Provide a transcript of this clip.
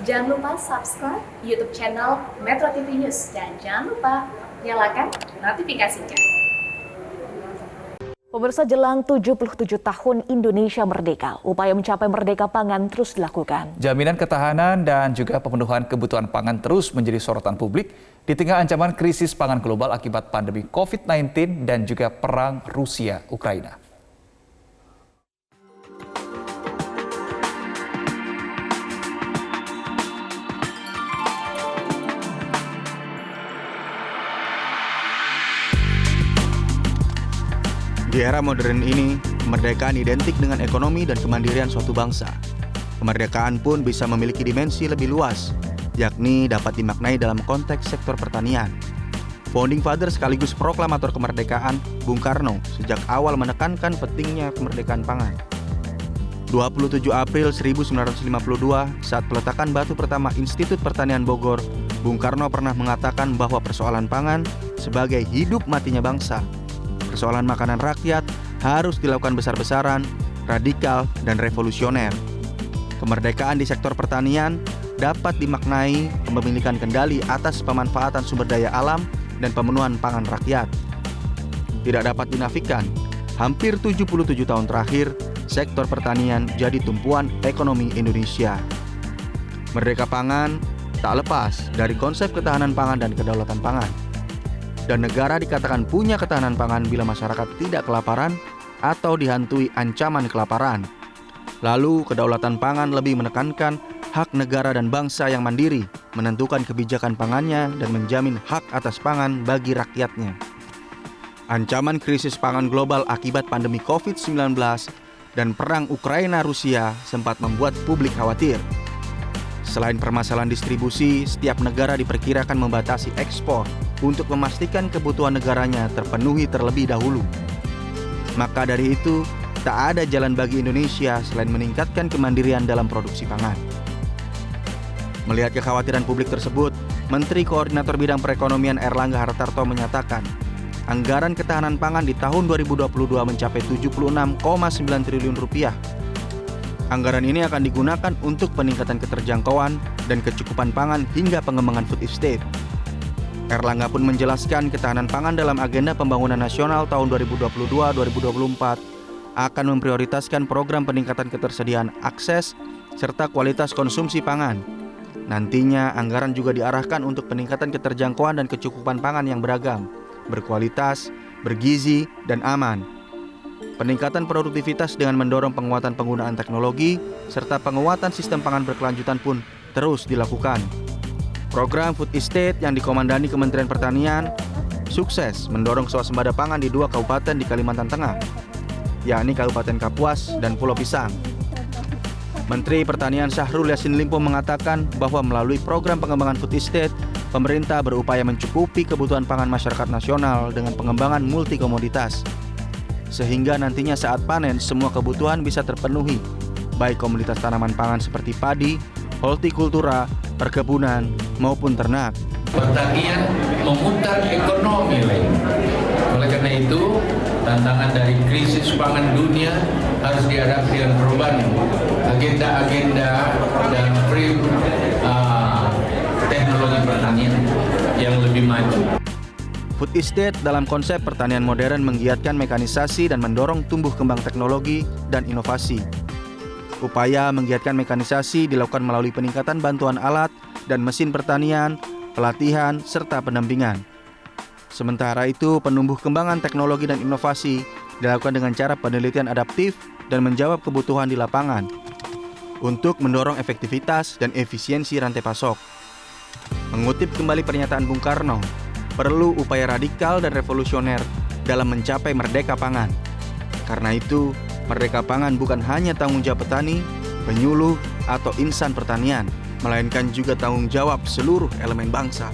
Jangan lupa subscribe YouTube channel Metro TV News dan jangan lupa nyalakan notifikasinya. Pemirsa, jelang 77 tahun Indonesia merdeka, upaya mencapai merdeka pangan terus dilakukan. Jaminan ketahanan dan juga pemenuhan kebutuhan pangan terus menjadi sorotan publik di tengah ancaman krisis pangan global akibat pandemi COVID-19 dan juga perang Rusia-Ukraina. Di era modern ini, kemerdekaan identik dengan ekonomi dan kemandirian suatu bangsa. Kemerdekaan pun bisa memiliki dimensi lebih luas, yakni dapat dimaknai dalam konteks sektor pertanian. Founding Father sekaligus proklamator kemerdekaan, Bung Karno, sejak awal menekankan pentingnya kemerdekaan pangan. 27 April 1952, saat peletakan batu pertama Institut Pertanian Bogor, Bung Karno pernah mengatakan bahwa persoalan pangan sebagai hidup matinya bangsa. Persoalan makanan rakyat harus dilakukan besar-besaran, radikal, dan revolusioner. Kemerdekaan di sektor pertanian dapat dimaknai kepemilikan kendali atas pemanfaatan sumber daya alam dan pemenuhan pangan rakyat. Tidak dapat dinafikan, hampir 77 tahun terakhir, sektor pertanian jadi tumpuan ekonomi Indonesia. Merdeka pangan tak lepas dari konsep ketahanan pangan dan kedaulatan pangan. Dan negara dikatakan punya ketahanan pangan bila masyarakat tidak kelaparan atau dihantui ancaman kelaparan. Lalu, kedaulatan pangan lebih menekankan hak negara dan bangsa yang mandiri menentukan kebijakan pangannya dan menjamin hak atas pangan bagi rakyatnya. Ancaman krisis pangan global akibat pandemi COVID-19 dan perang Ukraina-Rusia sempat membuat publik khawatir. Selain permasalahan distribusi, setiap negara diperkirakan membatasi ekspor untuk memastikan kebutuhan negaranya terpenuhi terlebih dahulu. Maka dari itu, tak ada jalan bagi Indonesia selain meningkatkan kemandirian dalam produksi pangan. Melihat kekhawatiran publik tersebut, Menteri Koordinator Bidang Perekonomian Erlangga Hartarto menyatakan, anggaran ketahanan pangan di tahun 2022 mencapai 76,9 triliun rupiah. Anggaran ini akan digunakan untuk peningkatan keterjangkauan dan kecukupan pangan hingga pengembangan food estate. Erlangga pun menjelaskan ketahanan pangan dalam agenda pembangunan nasional tahun 2022-2024 akan memprioritaskan program peningkatan ketersediaan akses serta kualitas konsumsi pangan. Nantinya anggaran juga diarahkan untuk peningkatan keterjangkauan dan kecukupan pangan yang beragam, berkualitas, bergizi, dan aman. Peningkatan produktivitas dengan mendorong penguatan penggunaan teknologi serta penguatan sistem pangan berkelanjutan pun terus dilakukan. Program Food Estate yang dikomandani Kementerian Pertanian sukses mendorong swasembada pangan di 2 kabupaten di Kalimantan Tengah, yakni Kabupaten Kapuas dan Pulau Pisang. Menteri Pertanian Syahrul Yassin Limpo mengatakan bahwa melalui program pengembangan Food Estate, pemerintah berupaya mencukupi kebutuhan pangan masyarakat nasional dengan pengembangan multi komoditas, sehingga nantinya saat panen semua kebutuhan bisa terpenuhi, baik komoditas tanaman pangan seperti padi, hortikultura, perkebunan, maupun ternak. Pertanian memutar ekonomi lain. Oleh karena itu, tantangan dari krisis pangan dunia harus dihadapi dengan perubahan agenda-agenda dan frame teknologi pertanian yang lebih maju. Food Estate dalam konsep pertanian modern menggiatkan mekanisasi dan mendorong tumbuh kembang teknologi dan inovasi. Upaya menggiatkan mekanisasi dilakukan melalui peningkatan bantuan alat dan mesin pertanian, pelatihan, serta pendampingan. Sementara itu, penumbuh kembangan teknologi dan inovasi dilakukan dengan cara penelitian adaptif dan menjawab kebutuhan di lapangan untuk mendorong efektivitas dan efisiensi rantai pasok. Mengutip kembali pernyataan Bung Karno, perlu upaya radikal dan revolusioner dalam mencapai merdeka pangan. Karena itu, merdeka pangan bukan hanya tanggung jawab petani, penyuluh, atau insan pertanian, melainkan juga tanggung jawab seluruh elemen bangsa.